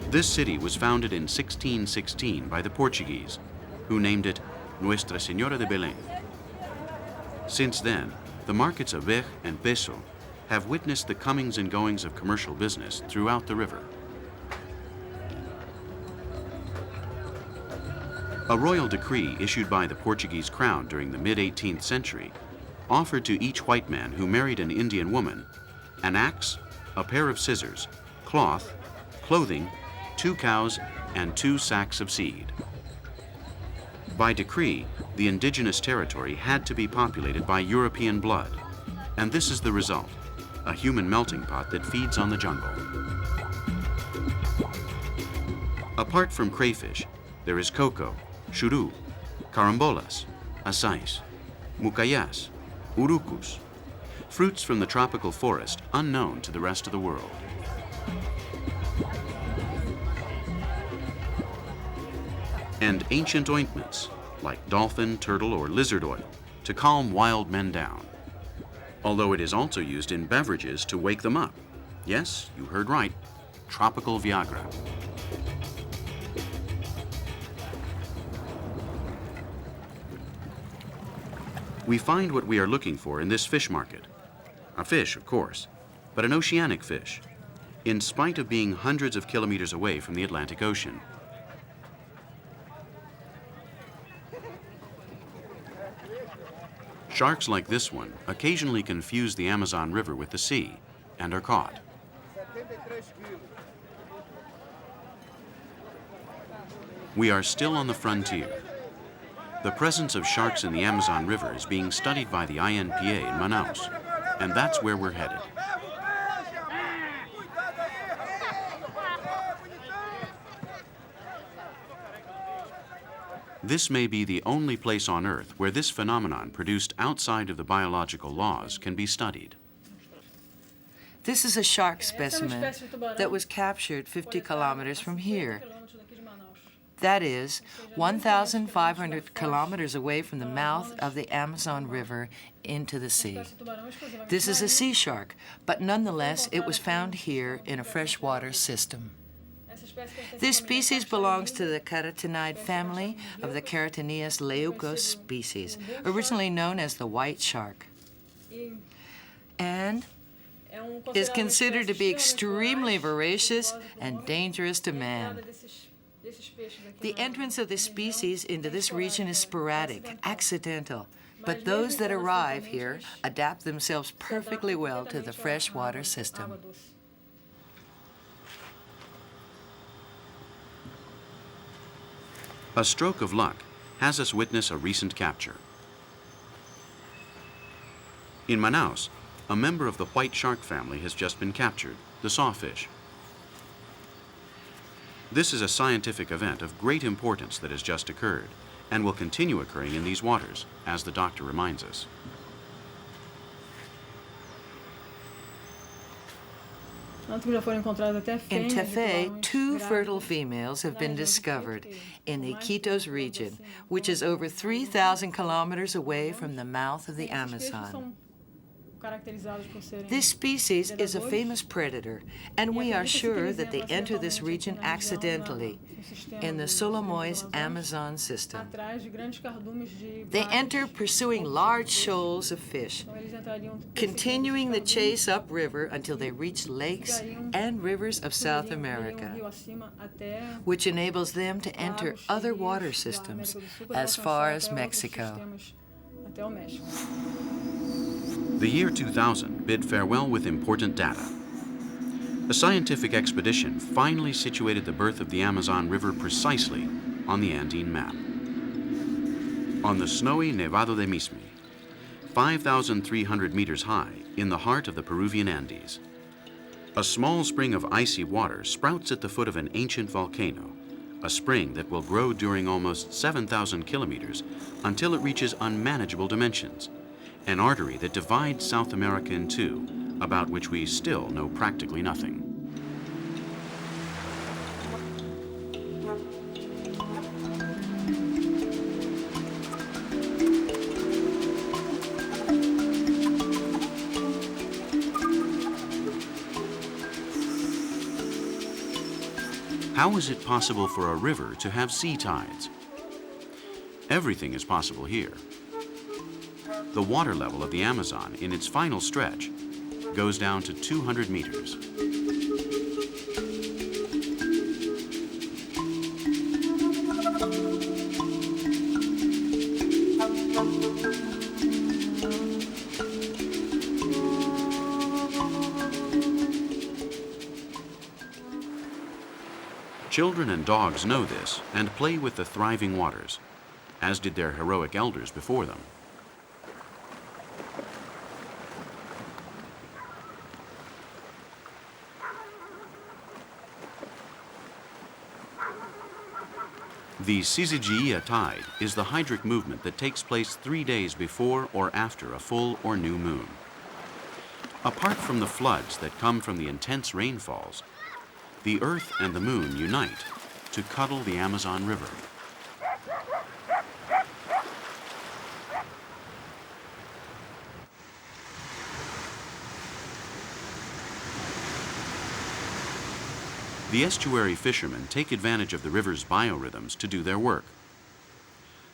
This city was founded in 1616 by the Portuguese, who named it Nuestra Señora de Belém. Since then, the markets of Ber and Peso have witnessed the comings and goings of commercial business throughout the river. A royal decree issued by the Portuguese crown during the mid-18th century offered to each white man who married an Indian woman an axe, a pair of scissors, cloth, clothing, 2 cows, and 2 sacks of seed. By decree, the indigenous territory had to be populated by European blood, and this is the result, a human melting pot that feeds on the jungle. Apart from crayfish, there is cocoa, churu, carambolas, açaís, mucayás, urucus, fruits from the tropical forest unknown to the rest of the world. And ancient ointments, like dolphin, turtle, or lizard oil, to calm wild men down. Although it is also used in beverages to wake them up. Yes, you heard right, tropical Viagra. We find what we are looking for in this fish market. A fish, of course, but an oceanic fish, in spite of being hundreds of kilometers away from the Atlantic Ocean. Sharks like this one occasionally confuse the Amazon River with the sea and are caught. We are still on the frontier. The presence of sharks in the Amazon River is being studied by the INPA in Manaus, and that's where we're headed. This may be the only place on Earth where this phenomenon produced outside of the biological laws can be studied. This is a shark specimen that was captured 50 kilometers from here. That is 1,500 kilometers away from the mouth of the Amazon River into the sea. This is a sea shark, but nonetheless it was found here in a freshwater system. This species belongs to the keratinide family of the Keratinus leucos species, originally known as the white shark, and is considered to be extremely voracious and dangerous to man. The entrance of this species into this region is sporadic, accidental, but those that arrive here adapt themselves perfectly well to the freshwater system. A stroke of luck has us witness a recent capture. In Manaus, a member of the white shark family has just been captured, the sawfish. This is a scientific event of great importance that has just occurred and will continue occurring in these waters, as the doctor reminds us. In Tefé, 2 fertile females have been discovered in the Iquitos region, which is over 3,000 kilometers away from the mouth of the Amazon. This species is a famous predator, and we are sure that they enter this region accidentally in the Solimões Amazon system. They enter pursuing large shoals of fish, continuing the chase upriver until they reach lakes and rivers of South America, which enables them to enter other water systems as far as Mexico. The year 2000 bid farewell with important data. A scientific expedition finally situated the birth of the Amazon River precisely on the Andine map. On the snowy Nevado de Mismi, 5,300 meters high in the heart of the Peruvian Andes, a small spring of icy water sprouts at the foot of an ancient volcano, a spring that will grow during almost 7,000 kilometers until it reaches unmanageable dimensions, an artery that divides South America in two, about which we still know practically nothing. How is it possible for a river to have sea tides? Everything is possible here. The water level of the Amazon in its final stretch goes down to 200 meters. Children and dogs know this and play with the thriving waters, as did their heroic elders before them. The Syzygia tide is the hydric movement that takes place 3 days before or after a full or new moon. Apart from the floods that come from the intense rainfalls, the Earth and the Moon unite to cuddle the Amazon River. The estuary fishermen take advantage of the river's biorhythms to do their work.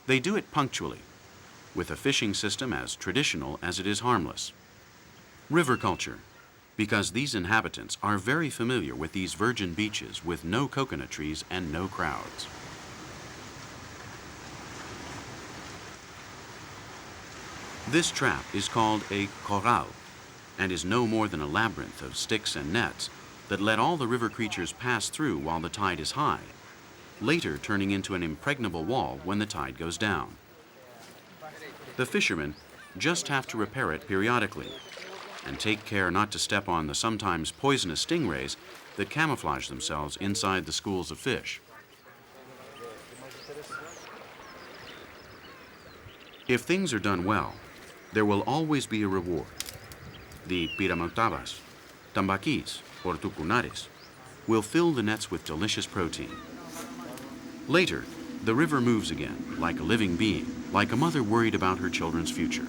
They do it punctually, with a fishing system as traditional as it is harmless. River culture, because these inhabitants are very familiar with these virgin beaches with no coconut trees and no crowds. This trap is called a corral and is no more than a labyrinth of sticks and nets that let all the river creatures pass through while the tide is high, later turning into an impregnable wall when the tide goes down. The fishermen just have to repair it periodically and take care not to step on the sometimes poisonous stingrays that camouflage themselves inside the schools of fish. If things are done well, there will always be a reward. The piramontabas, tambaquis, or tucunares will fill the nets with delicious protein. Later, the river moves again, like a living being, like a mother worried about her children's future.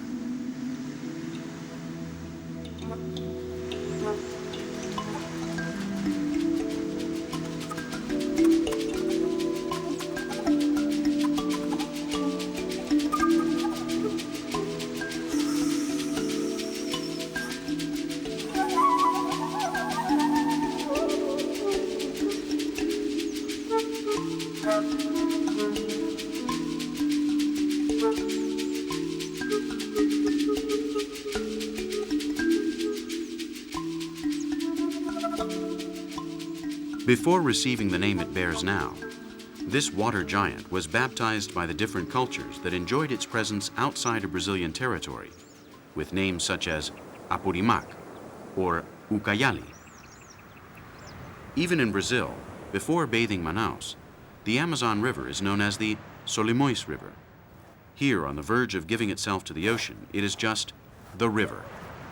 Before receiving the name it bears now, this water giant was baptized by the different cultures that enjoyed its presence outside of Brazilian territory, with names such as Apurimac or Ucayali. Even in Brazil, before bathing Manaus, the Amazon River is known as the Solimões River. Here, on the verge of giving itself to the ocean, it is just the river,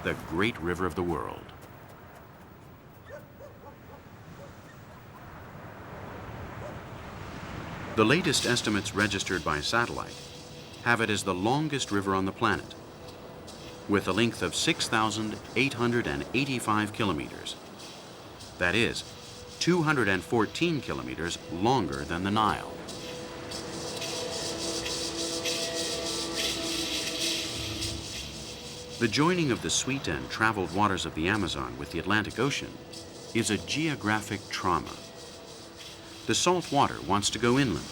the great river of the world. The latest estimates registered by satellite have it as the longest river on the planet, with a length of 6,885 kilometers. That is, 214 kilometers longer than the Nile. The joining of the sweet and traveled waters of the Amazon with the Atlantic Ocean is a geographic trauma. The salt water wants to go inland,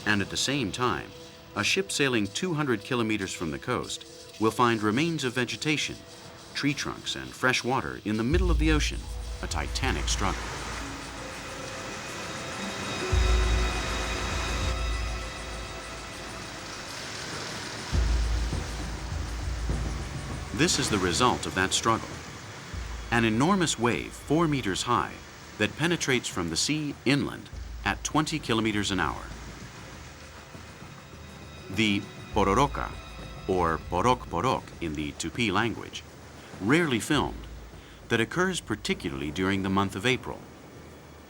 and at the same time, a ship sailing 200 kilometers from the coast will find remains of vegetation, tree trunks, and fresh water in the middle of the ocean, a titanic struggle. This is the result of that struggle. An enormous wave 4 meters high that penetrates from the sea inland at 20 kilometers an hour. The pororoca, or porok in the Tupi language, rarely filmed, that occurs particularly during the month of April,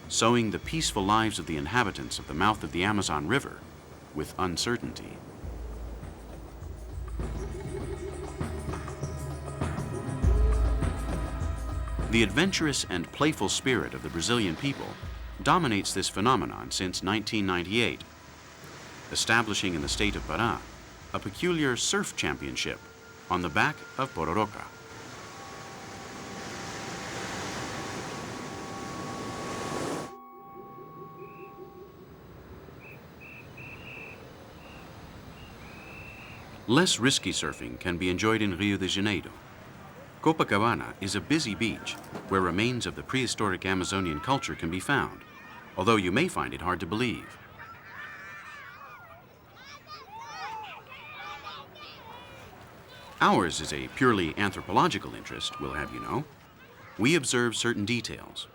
sowing the peaceful lives of the inhabitants of the mouth of the Amazon River with uncertainty. The adventurous and playful spirit of the Brazilian people dominates this phenomenon since 1998, establishing in the state of Pará a peculiar surf championship on the back of Pororoca. Less risky surfing can be enjoyed in Rio de Janeiro. Copacabana is a busy beach where remains of the prehistoric Amazonian culture can be found, although you may find it hard to believe. Ours is a purely anthropological interest, we'll have you know. We observe certain details,